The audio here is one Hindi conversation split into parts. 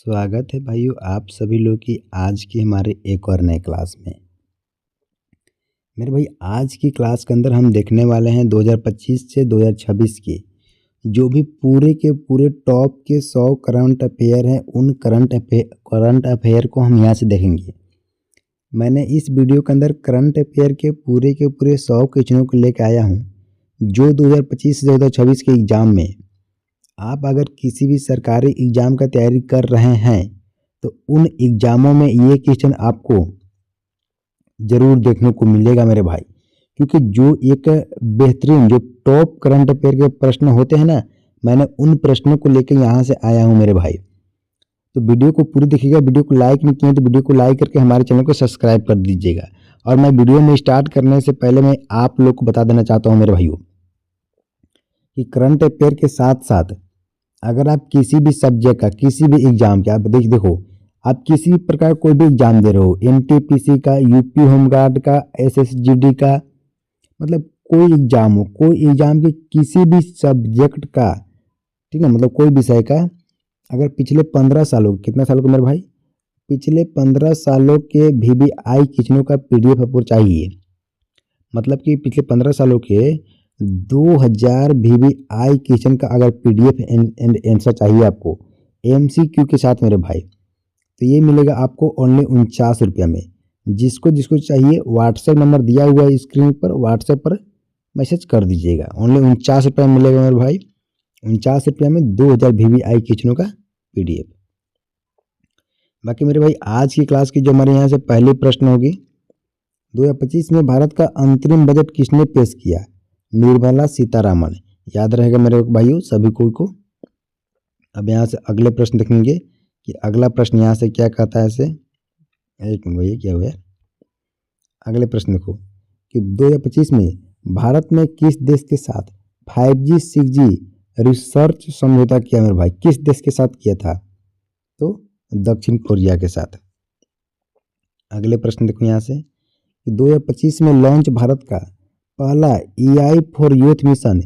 स्वागत है भाइयों आप सभी लोग की आज की हमारे एक और नए क्लास में। मेरे भाई आज की क्लास के अंदर हम देखने वाले हैं 2025 से 2026 के जो भी पूरे के पूरे टॉप के 100 करंट अफेयर हैं, उन करंट अफेयर को हम यहाँ से देखेंगे। मैंने इस वीडियो के अंदर करंट अफेयर के पूरे 100 क्वेश्चनों को लेकर आया हूँ जो 2025 से 2026 के एग्ज़ाम में आप अगर किसी भी सरकारी एग्ज़ाम का तैयारी कर रहे हैं तो उन एग्ज़ामों में ये क्वेश्चन आपको ज़रूर देखने को मिलेगा मेरे भाई, क्योंकि जो एक बेहतरीन जो टॉप करंट अफेयर के प्रश्न होते हैं ना, मैंने उन प्रश्नों को लेकर यहाँ से आया हूँ मेरे भाई। तो वीडियो को पूरी देखिएगा। वीडियो को लाइक नहीं किए तो वीडियो को लाइक करके हमारे चैनल को सब्सक्राइब कर दीजिएगा। और मैं वीडियो में स्टार्ट करने से पहले मैं आप लोग को बता देना चाहता हूँ मेरे भाइयों कि करंट अफेयर के साथ साथ अगर आप किसी भी सब्जेक्ट का किसी भी एग्ज़ाम का आप देखो आप किसी भी प्रकार कोई भी एग्ज़ाम दे रहे हो, एनटीपीसी का, यूपी होमगार्ड का, एसएसजीडी का, मतलब कोई एग्ज़ाम हो, कोई एग्ज़ाम के किसी भी सब्जेक्ट का, ठीक है, मतलब कोई विषय का, अगर पिछले 15 सालों कितने सालों के मेरे भाई, पिछले 15 सालों के VVI क्वेश्चनों का PDF आपको चाहिए। मतलब कि पिछले 15 सालों के 2000 VVI क्वेश्चन का अगर PDF एंड आंसर चाहिए आपको MCQ के साथ मेरे भाई, तो ये मिलेगा आपको ओनली 49 रुपया में। जिसको जिसको चाहिए व्हाट्सएप नंबर दिया हुआ है स्क्रीन पर, व्हाट्सएप पर मैसेज कर दीजिएगा। ओनली 49 रुपया में मिलेगा मेरे भाई। 49 रुपया में 2000 VVI क्वेश्चनों का PDF। बाकी मेरे भाई आज की क्लास की जो हमारे यहाँ से पहली प्रश्न होगी, 2025 में भारत का अंतरिम बजट किसने पेश किया? निर्मला सीतारामन। याद रहेगा मेरे भाइयों सभी को। अब यहाँ से अगले प्रश्न देखेंगे कि अगला प्रश्न यहाँ से क्या कहता है। ऐसे एक मिनट भैया, क्या हुआ है? अगले प्रश्न देखो कि 2025 में भारत में किस देश के साथ 5G 6G रिसर्च समझौता किया मेरे भाई? किस देश के साथ किया था? तो दक्षिण कोरिया के साथ। अगले प्रश्न देखो यहाँ से कि 2025 में लॉन्च भारत का पहला AI फॉर यूथ मिशन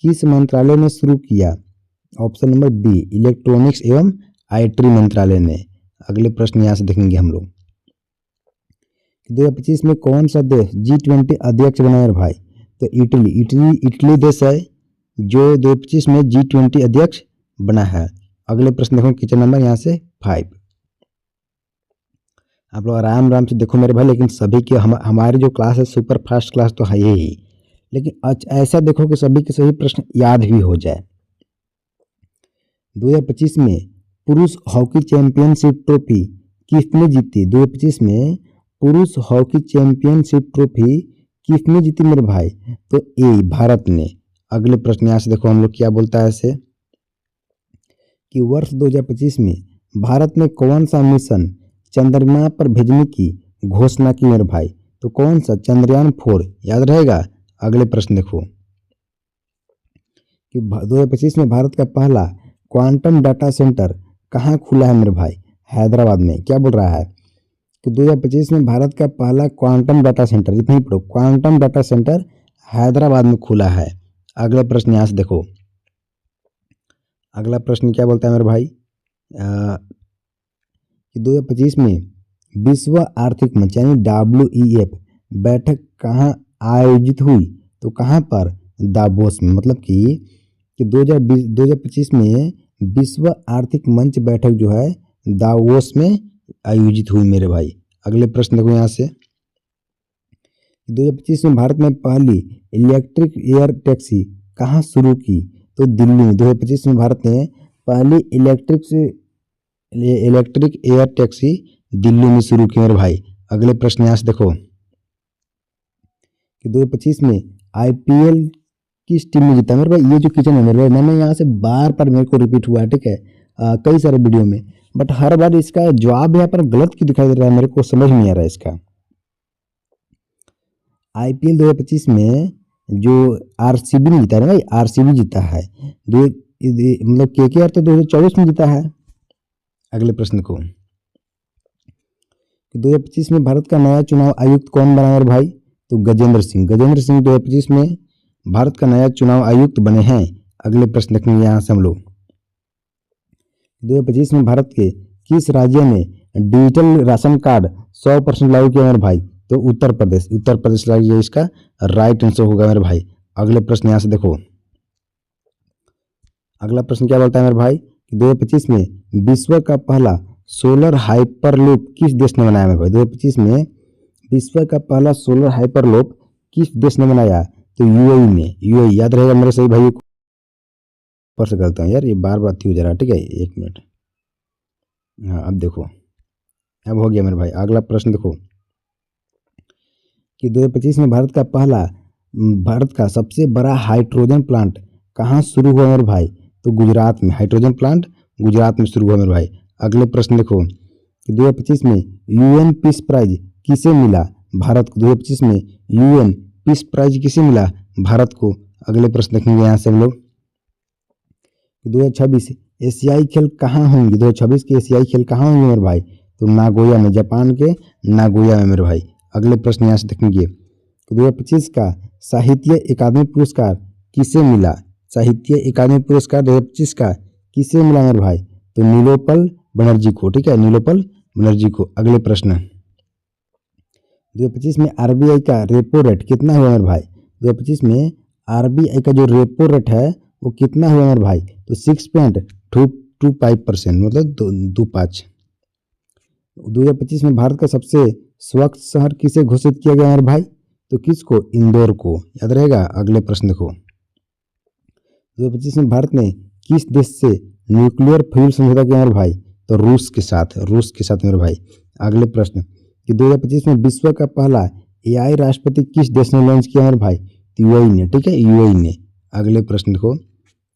किस मंत्रालय ने शुरू किया? ऑप्शन नंबर बी, इलेक्ट्रॉनिक्स एवं IT मंत्रालय ने। अगले प्रश्न यहाँ से देखेंगे हम लोग 2025 में कौन सा देश G20 अध्यक्ष बना है भाई? तो इटली देश है जो 2025 में G20 अध्यक्ष बना है। अगले प्रश्न देखो क्वेश्चन नंबर यहाँ से 5। आप लोग आराम से देखो मेरे भाई, लेकिन सभी की हमारी जो क्लास है सुपर फास्ट क्लास तो है ही, लेकिन ऐसा देखो कि सभी के सभी प्रश्न याद भी हो जाए। 2025 में पुरुष हॉकी चैंपियनशिप ट्रॉफी किसने जीती? 2025 में पुरुष हॉकी चैंपियनशिप ट्रॉफी किसने जीती मेरे भाई? तो ए, भारत ने। अगले प्रश्न यहाँ से देखो हम लोग क्या बोलता है ऐसे कि वर्ष 2025 में भारत ने कौन सा मिशन चंद्रमा पर भेजने की घोषणा की मेरे भाई? तो कौन सा? चंद्रयान 4। याद रहेगा। अगले प्रश्न देखो कि 2025 में भारत का पहला क्वांटम डाटा सेंटर कहाँ खुला है मेरे भाई? हैदराबाद में। क्या बोल रहा है कि 2025 में भारत का पहला क्वांटम डाटा सेंटर, इतना ही पढ़ो, क्वांटम डाटा सेंटर हैदराबाद में खुला है। अगला प्रश्न यहाँ से देखो, अगला प्रश्न क्या बोलता है मेरे भाई कि 2025 में विश्व आर्थिक मंच यानी WEF बैठक कहाँ आयोजित हुई? तो कहाँ पर? दावोस में। मतलब कि 2025 में विश्व आर्थिक मंच बैठक जो है दावोस में आयोजित हुई मेरे भाई। अगले प्रश्न देखो यहाँ से 2025 में भारत में पहली इलेक्ट्रिक एयर टैक्सी कहाँ शुरू की? तो दिल्ली में। 2025 में भारत ने पहली इलेक्ट्रिक एयर टैक्सी दिल्ली में शुरू की मेरे भाई। अगले प्रश्न यहाँ से देखो कि 2025 में IPL किस टीम ने जीता मेरे भाई? ये जो क्वेश्चन है मेरे भाई, मैंने यहाँ से बार मेरे को रिपीट हुआ है, ठीक है, कई सारे वीडियो में, बट हर बार इसका जवाब यहाँ पर गलत क्यों दिखाई दे रहा है, मेरे को समझ नहीं आ रहा है इसका। IPL 2025 में जो RCB ने जीता है भाई, RCB जीता है। मतलब KKR तो 2024 में जीता है। अगले प्रश्न को 2025 में भारत का नया चुनाव आयुक्त कौन बना है भाई? तो गजेंद्र सिंह 2025 में भारत का नया चुनाव आयुक्त बने हैं। अगले प्रश्न देखेंगे यहाँ से हम लोग 2025 में भारत के किस राज्य ने डिजिटल राशन कार्ड 100% लागू किया मेरे भाई? तो उत्तर प्रदेश। उत्तर प्रदेश राज्य इसका राइट आंसर होगा मेरे भाई। अगले प्रश्न यहाँ से देखो, अगला प्रश्न क्या बोलता है मेरे भाई कि 2025 में विश्व का पहला सोलर हाइपरलूप किस देश ने बनाया मेरे भाई? 2025 में विश्व का पहला सोलर हाइपरलूप किस देश ने बनाया? तो यूएई ने। यूएई याद रहेगा मेरे सही भाई। ऊपर से करता हूँ यार, ये बार बार थी हो जा रहा है, ठीक है, 1 मिनट। हाँ अब देखो, अब हो गया मेरे भाई। अगला प्रश्न देखो कि 2025 में भारत का सबसे बड़ा हाइड्रोजन प्लांट कहाँ शुरू हुआ मेरे भाई? तो गुजरात में। हाइड्रोजन प्लांट गुजरात में शुरू हुआ मेरे भाई। अगले प्रश्न देखो कि 2025 में यूएन पीस प्राइज किसे मिला? भारत को। 2025 में यूएन पीस प्राइज किसे मिला? भारत को। अगले प्रश्न देखेंगे यहाँ से हम लोग 2026 एशियाई खेल कहाँ होंगे? 2026 के एशियाई खेल कहाँ होंगे मेरे भाई? तो नागोया में, जापान के नागोया में मेरे भाई। अगले प्रश्न यहाँ से देखेंगे 2025 का साहित्य अकादमी पुरस्कार किसे मिला? साहित्य अकादमी पुरस्कार 2025 का किसे मिला मेरे भाई? तो नीलोपल बनर्जी को, ठीक है, नीलोपल बनर्जी को। अगले प्रश्न 2025 में आरबीआई का रेपो रेट कितना हुआ मेरे भाई? 2025 में आरबीआई का जो रेपो रेट है वो कितना हुआ मेरे भाई? तो 6.25%, मतलब 2.25। 2025 में भारत का सबसे स्वच्छ शहर किसे घोषित किया गया मेरे भाई? तो किसको? इंदौर को। याद रहेगा। अगले प्रश्न देखो 2025 में भारत ने किस देश से न्यूक्लियर फ्यूल समझौता किया मेरे भाई? तो रूस के साथ। रूस के साथ मेरे भाई। अगले प्रश्न कि 2025 में विश्व का पहला एआई राष्ट्रपति किस देश ने लॉन्च किया मेरे भाई? तो यूएई ने, ठीक है, यूएई ने। अगले प्रश्न देखो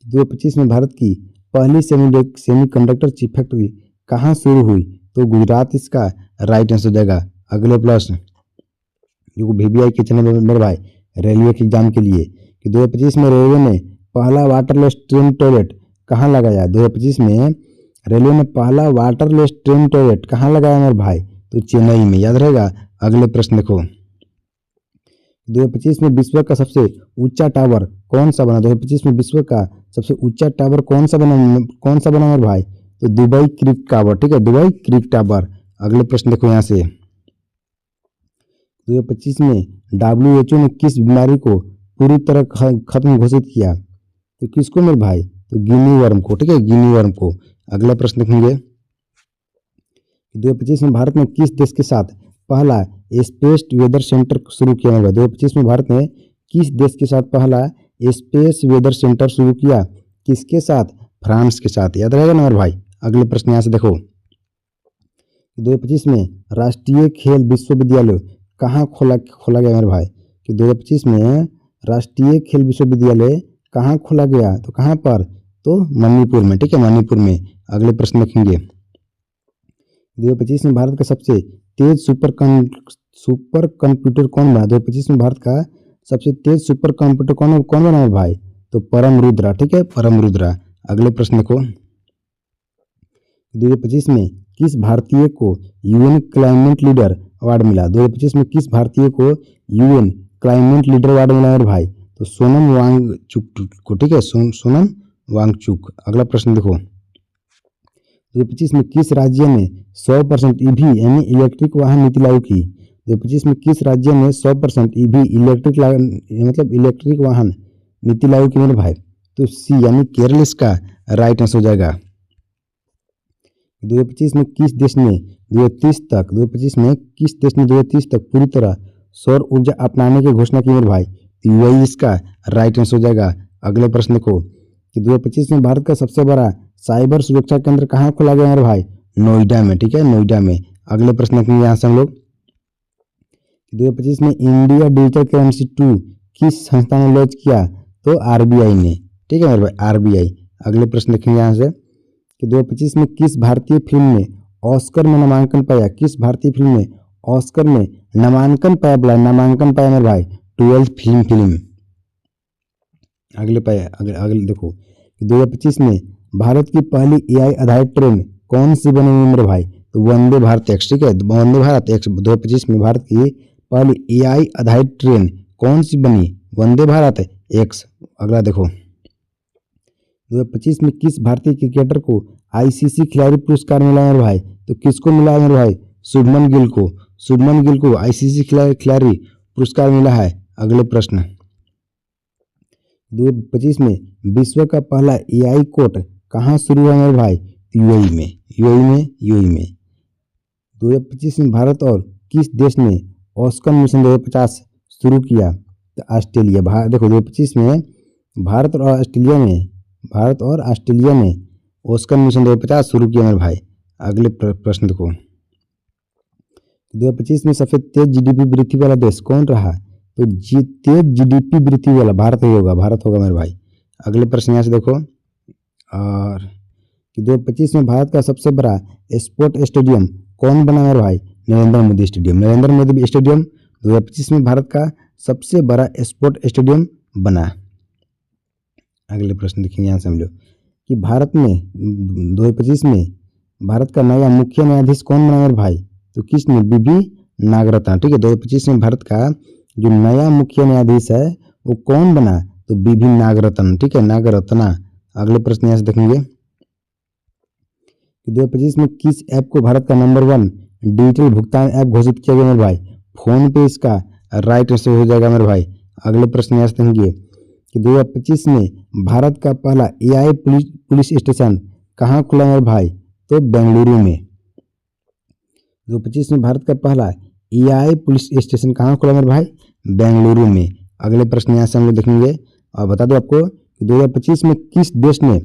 2025 में भारत की पहली सेमीकंडक्टर चिप फैक्ट्री कहाँ शुरू हुई? तो गुजरात इसका राइट आंसर हो जाएगा। अगले प्रश्न जो वीवीआई के चैनल में मेरे भाई रेलवे के एग्जाम के लिए कि 2025 में रेलवे ने पहला वाटरलेस ट्रेन टॉयलेट कहाँ लगाया? 2025 में रेलवे ने पहला वाटरलेस ट्रेन टॉयलेट कहाँ लगाया मेरे भाई? तो चेन्नई में। याद रहेगा। अगले प्रश्न देखो 2025 में विश्व का सबसे ऊंचा टावर कौन सा बना? 2025 में विश्व का सबसे ऊंचा टावर कौन सा बना मेरे भाई? तो दुबई क्रिक टावर, ठीक है, दुबई क्रिक टावर। अगले प्रश्न देखो यहाँ से 2025 में WHO ने किस बीमारी को पूरी तरह खत्म घोषित किया? तो किसको मेरे भाई? तो गिनी वर्म को, ठीक है, गिनी वर्म को। अगला प्रश्न देखेंगे 2025 में भारत ने किस देश के साथ पहला स्पेस वेदर सेंटर शुरू किया? 2025 में भारत ने किस देश के साथ पहला स्पेस वेदर सेंटर शुरू किया? किसके साथ? फ्रांस के साथ। याद रहेगा ना मेरे भाई। अगले प्रश्न यहाँ से देखो 2025 में राष्ट्रीय खेल विश्वविद्यालय कहाँ खोला गया मेरे भाई? कि 2025 में राष्ट्रीय खेल विश्वविद्यालय कहाँ खोला गया? तो कहाँ पर? तो मणिपुर में, ठीक है, मणिपुर में। अगले प्रश्न देखेंगे 2025 में भारत का सबसे तेज सुपर कंप्यूटर कौन बना? 2025 में भारत का सबसे तेज सुपर कंप्यूटर कौन बना है भाई? तो परम रुद्रा, ठीक है, परम रुद्रा। अगले प्रश्न को 2025 में किस भारतीय को यूएन क्लाइमेट लीडर अवार्ड मिला? 2025 में किस भारतीय को यूएन क्लाइमेट लीडर अवार्ड मिला है भाई? तो सोनम वांगचुक को, ठीक है, सोनम वांगचुक। अगला प्रश्न देखो 2025 में किस राज्य ने 100% ईवी यानी इलेक्ट्रिक वाहन नीति लागू की? 2025 में किस राज्य ने 100% ईवी इलेक्ट्रिक वाहन नीति लागू की मेरे भाई? तो सी यानी केरल इसका राइट आंसर हो जाएगा। 2025 में किस देश ने 2030 तक पूरी तरह सौर ऊर्जा अपनाने की घोषणा की मेरे भाई? तो यूएई इसका राइट आंसर हो जाएगा। अगले प्रश्न को कि 2025 में भारत का सबसे बड़ा साइबर सुरक्षा केंद्र कहाँ खोला गया मेरे भाई? नोएडा में, ठीक है, नोएडा में। अगले प्रश्न के यहाँ से हम लोग 2025 में इंडिया डिजिटल करेंसी 2 किस संस्था ने लॉन्च किया? तो आरबीआई ने, ठीक है मेरे भाई, आरबीआई। अगले प्रश्न देखेंगे यहाँ से कि 2025 में किस भारतीय फिल्म ने ऑस्कर में नामांकन पाया? किस भारतीय फिल्म ने ऑस्कर में नामांकन पाया मेरे भाई? 12th film. अगले देखो 2025 में भारत की पहली एआई आधारित ट्रेन कौन सी बनेगी मेरे भाई? तो वंदे भारत एक्स, ठीक है, वंदे भारत एक्स। 2025 में भारत की पहली एआई आधारित ट्रेन कौन सी बनी? वंदे भारत एक्स। अगला देखो 2025 में किस भारतीय क्रिकेटर को आईसीसी खिलाड़ी पुरस्कार मिला है मेरे भाई, तो किसको मिला है मेरे भाई? शुभमन गिल को। शुभमन गिल को आईसीसी खिलाड़ी पुरस्कार मिला है। अगले प्रश्न 2025 में विश्व का पहला एआई कोर्ट कहाँ शुरू हुआ मेरे भाई? यूएई में। 2025 में भारत और किस देश ने ऑस्कर मिशन 2050 शुरू किया? तो ऑस्ट्रेलिया। देखो 2025 में भारत और ऑस्ट्रेलिया ने ऑस्कर मिशन 2050 शुरू किया मेरे भाई। अगले प्रश्न देखो 2025 में सबसे तेज जीडीपी वृद्धि वाला देश कौन रहा? तो तेज जीडीपी वृद्धि वाला भारत होगा मेरे भाई। अगले प्रश्न यहाँ से देखो, और 2025 में भारत का सबसे बड़ा स्पोर्ट स्टेडियम कौन बना मेरे भाई? नरेंद्र मोदी स्टेडियम। 2025 में भारत का सबसे बड़ा स्पोर्ट स्टेडियम बना। अगले प्रश्न देखेंगे, यहाँ समझो कि भारत में 2025 में भारत का नया मुख्य न्यायाधीश कौन बना मेरे भाई? तो किसने? बीबी नागरत्ना। ठीक है, 2025 में भारत का जो नया मुख्य न्यायाधीश है वो कौन बना? तो बीबी नागरत्न। ठीक है, नागरत्ना। अगले प्रश्न यहाँ से देखेंगे कि 2025 में किस ऐप को भारत का नंबर 1 डिजिटल भुगतान ऐप घोषित किया गया मेरे भाई? फोन पे इसका राइट आंसर हो जाएगा मेरे भाई। अगले प्रश्न यहाँ से देखेंगे कि 2025 में भारत का पहला एआई पुलिस स्टेशन कहाँ खुला मेरे भाई? तो बेंगलुरु में। 2025 में भारत का पहला एआई पुलिस स्टेशन कहाँ खुला मेरे भाई? बेंगलुरु में। अगले प्रश्न यहाँ से हम लोग देखेंगे, और बता दो आपको कि 2025 में किस देश ने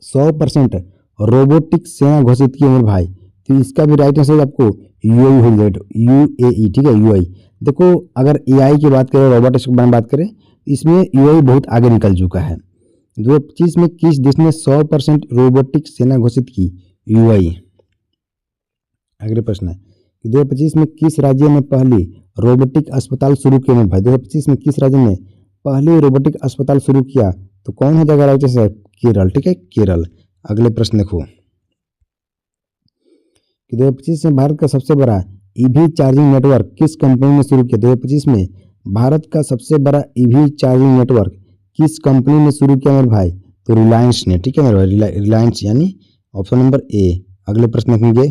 100% रोबोटिक सेना घोषित की मेरे भाई? तो इसका भी राइट आंसर आपको यूएई हो जाएगा। यूएई। ठीक है, यूएई। देखो अगर एआई की बात करें, रोबोटिक्स की बात करें, इसमें यूएई बहुत आगे निकल चुका है। 2025 में किस देश ने 100% रोबोटिक सेना घोषित की? यूएई। अगले प्रश्न है कि 2025 में किस राज्य ने पहली रोबोटिक अस्पताल शुरू किया मेरे भाई? 2025 में किस राज्य ने पहली रोबोटिक अस्पताल शुरू किया? तो कौन हो जाएगा राइट आंसर? केरल। ठीक है, केरल। अगले प्रश्न देखो कि 2025 में भारत का सबसे बड़ा ईवी चार्जिंग नेटवर्क किस कंपनी ने शुरू किया? 2025 में भारत का सबसे बड़ा ईवी चार्जिंग नेटवर्क किस कंपनी ने शुरू किया मेरे भाई? तो रिलायंस ने। ठीक है मेरे भाई, रिलायंस, यानी ऑप्शन नंबर ए। अगले प्रश्न देखेंगे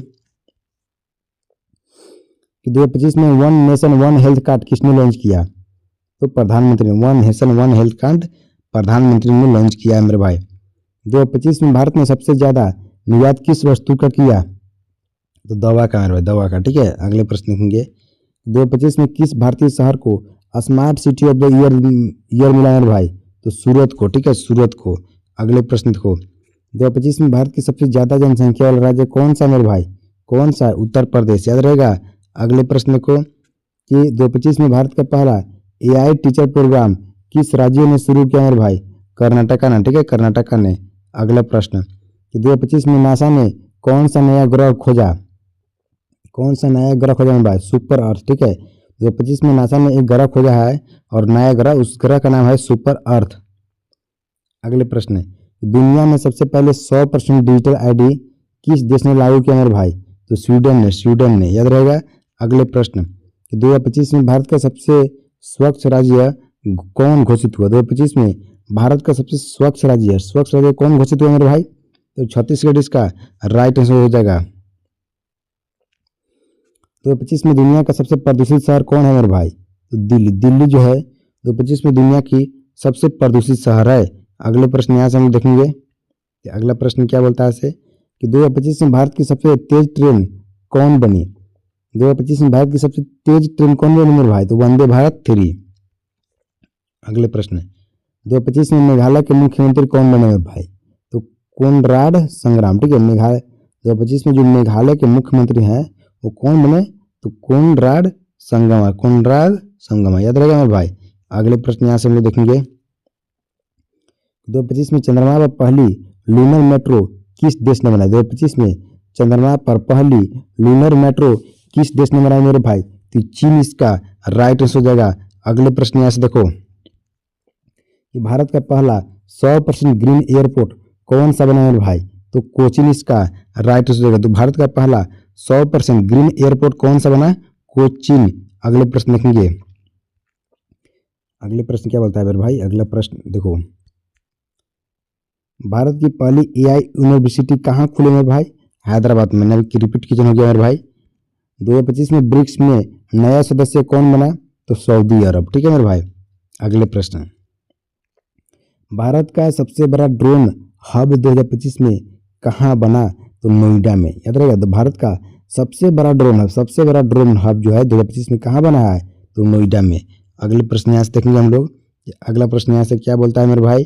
कि 2025 में one nation one health card किसने लॉन्च किया? तो प्रधानमंत्री ने। One nation one health card प्रधानमंत्री ने लॉन्च किया है मेरे भाई। 2025 में भारत ने सबसे ज्यादा निर्यात किस वस्तु का किया? तो दवा का मेरे भाई, दवा का। ठीक है, अगले प्रश्न देखेंगे 2025 में किस भारतीय शहर को smart city of the year मिला मेरे भाई? तो सूरत को। ठीक है, सूरत को। अगले प्रश्न देखो 2025 में भारत की सबसे ज्यादा जनसंख्या वाला राज्य कौन सा मेरे भाई? कौन सा? उत्तर प्रदेश। याद रहेगा। अगले प्रश्न को कि 2025 में भारत का पहला एआई टीचर प्रोग्राम किस राज्य ने शुरू किया मेरे भाई? कर्नाटका ने। ठीक है, कर्नाटका ने। अगला प्रश्न कि 2025 में नासा ने कौन सा नया ग्रह खोजा? कौन सा नया ग्रह खोजा मेरे भाई? सुपर अर्थ। ठीक है, 2025 में नासा ने एक ग्रह खोजा है, और नया ग्रह, उस ग्रह का नाम है सुपर अर्थ। अगले प्रश्न दुनिया में सबसे पहले 100% डिजिटल आईडी किस देश ने लागू किया मेरे भाई? तो स्वीडन ने। याद रहेगा। अगले प्रश्न 2025 में भारत का सबसे स्वच्छ राज्य कौन घोषित हुआ? 2025 में भारत का सबसे स्वच्छ राज्य कौन घोषित हुआ मेरे भाई? तो छत्तीसगढ़ इसका राइट आंसर हो जाएगा। 2025 में दुनिया का सबसे प्रदूषित शहर कौन है मेरे भाई? तो दिल्ली जो है 2025 में दुनिया की सबसे प्रदूषित शहर है। अगले प्रश्न यहाँ से हम देखेंगे। अगला प्रश्न क्या बोलता है ऐसे कि 2025 में भारत की सबसे तेज ट्रेन कौन बनी? 2025 में भारत की सबसे तेज ट्रेन कौन बनी मेरे भाई? तो वंदे भारत 3। अगले प्रश्न 2025 में मेघालय के मुख्यमंत्री कौन बने मेरे भाई? तो कोनराड संग्राम। ठीक है, मेघालय 2025 में जो मेघालय के मुख्यमंत्री हैं वो कौन बने? तो कोनराड संगमा। याद रहेगा मेरे भाई। अगले प्रश्न यहाँ से हम लोग देखेंगे 2025 में चंद्रमा पर पहली लूनर मेट्रो किस देश ने बनाई? 2025 में चंद्रमा पर पहली लूनर मेट्रो किस देश ने बनाई मेरे भाई? तो चीन इसका राइट आंसर हो जाएगा। अगले प्रश्न यहाँ से देखो कि भारत का पहला 100% ग्रीन एयरपोर्ट कौन सा बना मेरे भाई? तो कोचीन इसका राइट आंसर हो जाएगा। तो भारत का पहला 100% ग्रीन एयरपोर्ट कौन सा बना? कोचीन। अगले प्रश्न देखेंगे। अगले प्रश्न क्या बोलता है मेरे भाई? अगला प्रश्न देखो भारत की पहली एआई यूनिवर्सिटी कहाँ खुली मेरे भाई? हैदराबाद में। मैंने रिपीट किचन हो गया मेरे भाई। 2025 में ब्रिक्स में नया सदस्य कौन बना? तो सऊदी अरब। ठीक है मेरे भाई। अगले प्रश्न, भारत का सबसे बड़ा ड्रोन हब 2025 में कहाँ बना? तो नोएडा में। याद रहेगा, तो भारत का सबसे बड़ा ड्रोन हब जो है 2025 में कहाँ बना है? तो नोएडा में। अगले प्रश्न यहाँ से देखेंगे हम लोग। अगला प्रश्न यहाँ से क्या बोलता है मेरे भाई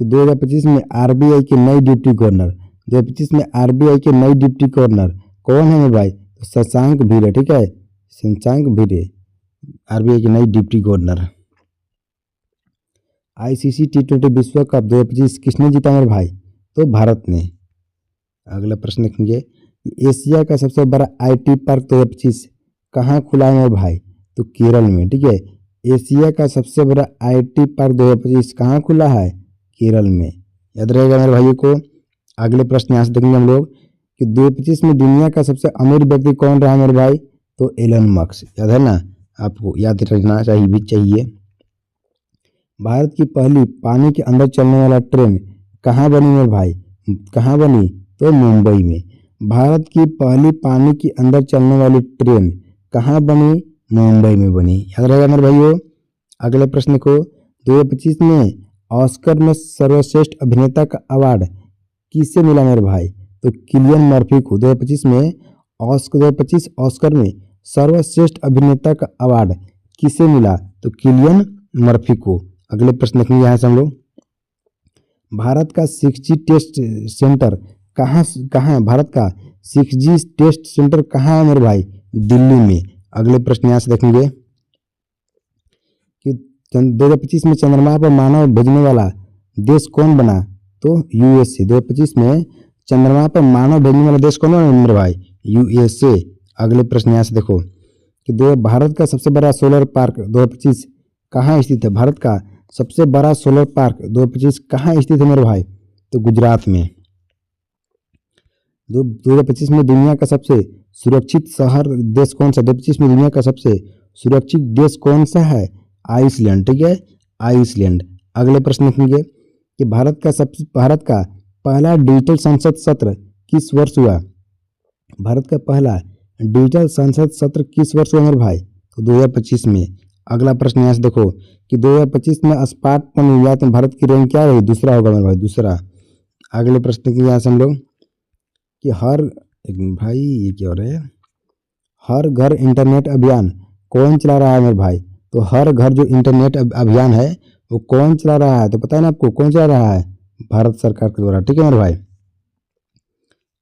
कि 2025 में आरबीआई के नए डिप्टी गवर्नर 2025 में आरबीआई के नए डिप्टी गवर्नर कौन है मेरे भाई? तो शशांक भिरे। ठीक है, शशांक भिरे आरबीआई के नए डिप्टी गवर्नर। आईसीसी T20 विश्व कप 2025 किसने जीता मेरे भाई? तो भारत ने। अगला प्रश्न देखेंगे, एशिया का सबसे बड़ा आईटी पार्क 2025 कहाँ खुला है मेरे भाई? तो केरल में। ठीक है, एशिया का सबसे बड़ा आईटी पार्क 2025 कहाँ खुला है? केरल में। याद रहेगा मेरे भाइयों को। अगले प्रश्न यहाँ से देखेंगे हम लोग कि 2025 में दुनिया का सबसे अमीर व्यक्ति कौन रहा मेरे भाई? तो एलन मस्क। याद है ना, आपको याद रखना चाहिए। भारत की पहली पानी के अंदर चलने वाला ट्रेन कहाँ बनी मेरे भाई? कहाँ बनी? तो मुंबई में। भारत की पहली पानी के अंदर चलने वाली ट्रेन कहाँ बनी? मुंबई में बनी। याद रहेगा मेरे भाइयों। अगले प्रश्न को, 2025 में ऑस्कर में सर्वश्रेष्ठ अभिनेता का अवार्ड किसे मिला मेरे भाई? तो किलियन मर्फी को। 2025 में 2025 ऑस्कर में सर्वश्रेष्ठ अभिनेता का अवार्ड किसे मिला? तो किलियन मर्फी को। अगले प्रश्न देखेंगे यहाँ से हम लोग, भारत का 6G टेस्ट सेंटर कहाँ भारत का 6G टेस्ट सेंटर कहाँ है मेरे भाई? दिल्ली में। अगले प्रश्न यहाँ से देखेंगे कि 2025 में चंद्रमा पर मानव भेजने वाला देश कौन बना? तो यूएसए। 2025 में चंद्रमा पर मानव भेजने वाला देश कौन बना मेरे भाई? यूएसए। अगले प्रश्न यहाँ से देखो कि भारत का सबसे बड़ा सोलर पार्क 2025 कहाँ स्थित है? भारत का सबसे बड़ा सोलर पार्क 2025 कहाँ स्थित है मेरे भाई? तो गुजरात में। 2025 में दुनिया का सबसे सुरक्षित शहर देश कौन सा? 2025 में दुनिया का सबसे सुरक्षित देश कौन सा है? आइसलैंड। ठीक है, आइसलैंड। अगले प्रश्न देखेंगे कि भारत का पहला डिजिटल संसद सत्र किस वर्ष हुआ? भारत का पहला डिजिटल संसद सत्र किस वर्ष हुआ मेरे भाई? तो 2025 में। अगला प्रश्न यहाँ से देखो कि 2025 में स्मार्टफोन निर्यात में भारत की रैंक क्या रही? दूसरा होगा मेरे भाई, दूसरा। अगले प्रश्न की यहाँ से हम लोग कि ये क्या हो रहा है? हर घर इंटरनेट अभियान कौन चला रहा है मेरे भाई? तो हर घर जो इंटरनेट अभियान है वो कौन चला रहा है? तो पता है ना आपको कौन चला रहा है? भारत सरकार के द्वारा। ठीक है मेरे भाई।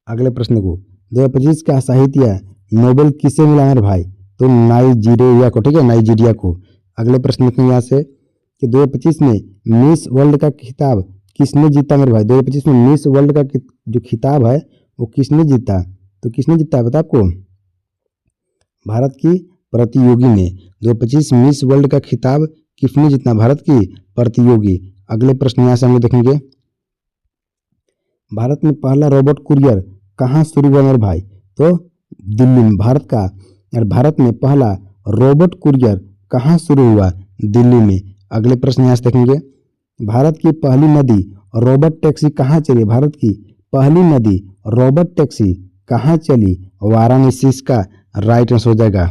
अगले प्रश्न को, 2025 का साहित्य नोबेल किसे मिला मेरे भाई? तो नाइजीरिया को। ठीक है, नाइजीरिया को। अगले प्रश्न देखेंगे यहाँ से कि 2025 में मिस वर्ल्ड का खिताब किसने जीता मेरे भाई? 2025 में मिस वर्ल्ड का जो खिताब है वो किसने जीता? तो किसने जीता है पता आपको? भारत की प्रतियोगी ने। 2025 मिस वर्ल्ड का खिताब किसने जीता? भारत की प्रतियोगी। अगले प्रश्न यहाँ से हम लोग देखेंगे, भारत में पहला रोबोट कुरियर कहाँ शुरू हुआ मेरे भाई? तो दिल्ली में। भारत में पहला रोबोट कुरियर कहाँ शुरू हुआ? दिल्ली में। अगले प्रश्न यहाँ से देखेंगे, भारत की पहली नदी रोबोट टैक्सी कहाँ चली? भारत की पहली नदी रोबोट टैक्सी कहाँ चली? वाराणसी इसका राइट आंसर हो जाएगा।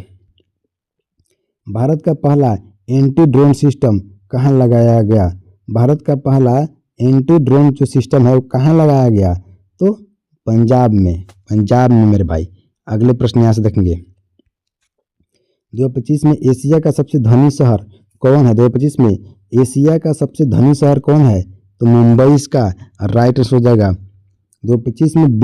भारत का पहला एंटी ड्रोन सिस्टम कहाँ लगाया गया? भारत का पहला एंटी ड्रोन जो सिस्टम है वो कहाँ लगाया गया? तो पंजाब में मेरे भाई। अगले प्रश्न यहाँ से देखेंगे, 2025 में एशिया का सबसे धनी शहर कौन है? 2025 में एशिया का सबसे धनी शहर कौन है? तो मुंबई इसका राइट आंसर हो जाएगा। 2025 में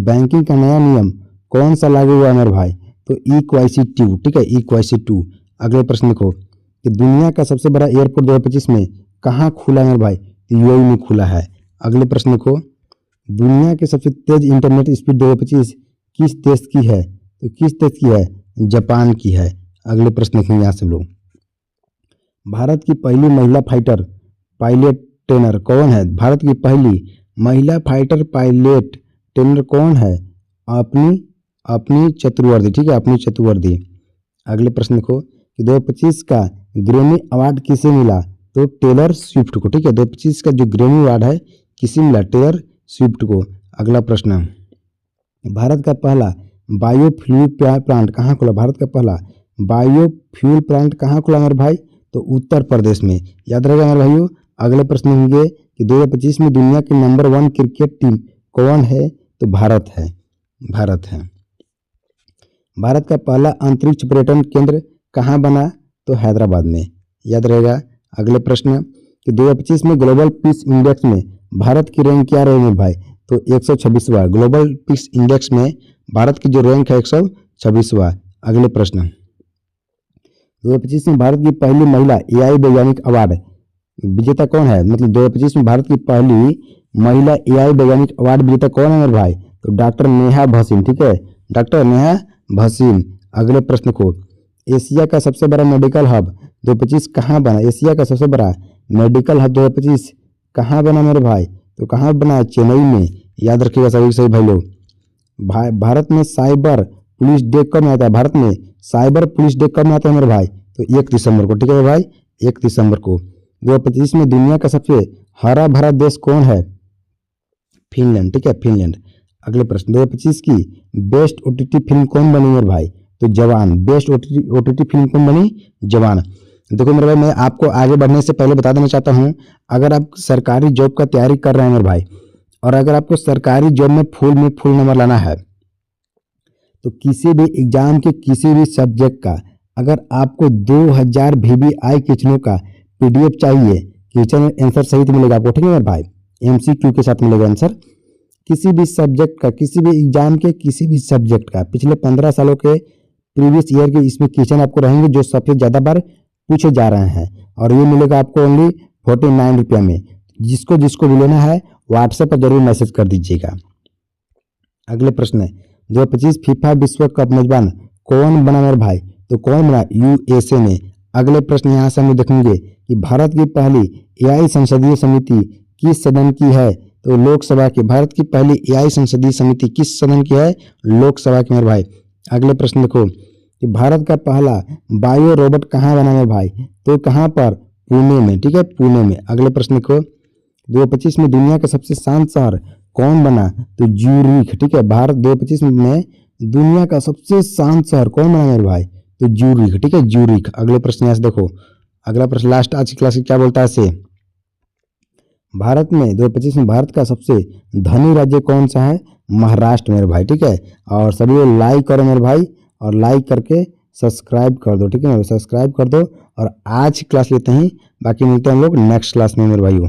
बैंकिंग का नया नियम कौन सा लागू हुआ मेरे भाई? तो EQC2। ठीक है, EQC2। अगले प्रश्न को कि दुनिया का सबसे बड़ा एयरपोर्ट 2025 में कहाँ खुला मेरे भाई? तो यूएई में खुला है। अगले प्रश्न को, दुनिया के सबसे तेज इंटरनेट स्पीड 2025 किस देश की है? तो किस देश की है? जापान की है। अगले प्रश्न देखेंगे यहाँ से लोग, भारत की पहली महिला फाइटर पायलट ट्रेनर कौन है? भारत की पहली महिला फाइटर पायलट ट्रेनर कौन है? अपनी चतुर्वेदी। ठीक है, अपनी चतुर्वेदी। अगले प्रश्न को कि 2025 का ग्रैमी अवार्ड किसे मिला? तो टेलर स्विफ्ट को। ठीक है, 2025 का जो ग्रैमी अवार्ड है किसे मिला? टेलर स्विफ्ट को। अगला प्रश्न, भारत का पहला बायोफ्यूल प्लांट कहाँ खुला? भारत का पहला बायोफ्यूल प्लांट कहाँ खुला मेरे भाई? तो उत्तर प्रदेश में। याद रहेगा मेरे भाइयों। अगले प्रश्न होंगे कि 2025 में दुनिया की नंबर 1 क्रिकेट टीम कौन है? तो भारत है। भारत है। भारत का पहला अंतरिक्ष पर्यटन केंद्र कहाँ बना? तो हैदराबाद में। याद रहेगा। अगले प्रश्न कि 2025 में ग्लोबल पीस इंडेक्स में भारत की रैंक क्या रही मेरे भाई? तो 126वां। ग्लोबल पीस इंडेक्स में भारत की जो रैंक है 126वां। अगले प्रश्न, 2025 में भारत की पहली महिला एआई वैज्ञानिक अवार्ड विजेता कौन है? मतलब 2025 में भारत की पहली महिला एआई वैज्ञानिक अवार्ड विजेता कौन है मेरे भाई? तो डॉक्टर नेहा भसीन। ठीक है, डॉक्टर नेहा भसीन। अगले प्रश्न को, एशिया का सबसे बड़ा मेडिकल हब 2025 कहाँ बना? एशिया का सबसे बड़ा मेडिकल हब 2025 कहाँ बना मेरे भाई? तो कहाँ बना? चेन्नई में। याद रखिएगा सभी भाई लोग। भारत में साइबर पुलिस डे कब आता है? भारत में साइबर पुलिस डे कब आता है मेरे भाई? तो 1 दिसंबर को। ठीक है भाई, 1 दिसंबर को। 2025 में दुनिया का सबसे हरा भरा देश कौन है? फिनलैंड। ठीक है, फिनलैंड। अगले प्रश्न, 2025 की बेस्ट ओटीटी फिल्म कौन बनी मेरे भाई? तो जवान। बेस्ट ओटीटी फिल्म कौन बनी? जवान। देखो मेरे भाई, मैं आपको आगे बढ़ने से पहले बता देना चाहता हूं, अगर आप सरकारी जॉब का तैयारी कर रहे हैं मेरे भाई, और अगर आपको सरकारी जॉब में फुल नंबर लाना है, तो किसी भी एग्जाम के किसी भी सब्जेक्ट का अगर आपको 2000 VVI क्वेश्चनों का PDF चाहिए, क्वेश्चन आंसर सहित मिलेगा आपको। ठीक है मेरे भाई, MCQ के साथ मिलेगा आंसर। किसी भी सब्जेक्ट का, किसी भी एग्जाम के किसी भी सब्जेक्ट का पिछले 15 सालों के प्रीवियस ईयर के इसमें क्वेश्चन आपको रहेंगे जो सबसे ज़्यादा बार पूछे जा रहे हैं, और ये मिलेगा आपको ओनली 49 रुपये में। जिसको जिसको भी लेना है व्हाट्सएप पर जरूर मैसेज कर दीजिएगा। अगले प्रश्न है, 2025 फीफा विश्व कप मेजबान कौन बना मेरे भाई? तो कौन बना? USA ने। अगले प्रश्न यहाँ से हम देखेंगे कि भारत की पहली AI संसदीय समिति किस सदन की है? तो लोकसभा की। भारत की पहली AI संसदीय समिति किस सदन की है? लोकसभा की मेरे भाई। अगले प्रश्न देखो कि भारत का पहला बायो रोबोट कहाँ बना मेरे भाई? तो कहाँ पर? पुणे में। ठीक है, पुणे में। अगले प्रश्न को, 2025 में दुनिया का सबसे शांत शहर कौन बना? तो ज्यूरिख। ठीक है, भारत 2025 में दुनिया का सबसे शांत शहर कौन बना मेरे भाई? तो ज्यूरिख। ठीक है, ज्यूरिख। अगले प्रश्न यहाँ से देखो, अगला प्रश्न लास्ट आज की क्लास क्या बोलता है से, भारत में 2025 में भारत का सबसे धनी राज्य कौन सा है? महाराष्ट्र मेरे भाई। ठीक है, और सभी लोग लाइक करो मेरे भाई, और लाइक करके सब्सक्राइब कर दो। ठीक है, सब्सक्राइब कर दो। और आज की क्लास लेते हैं, बाकी मिलते हैं हम लोग नेक्स्ट क्लास में मेरे भाइयों।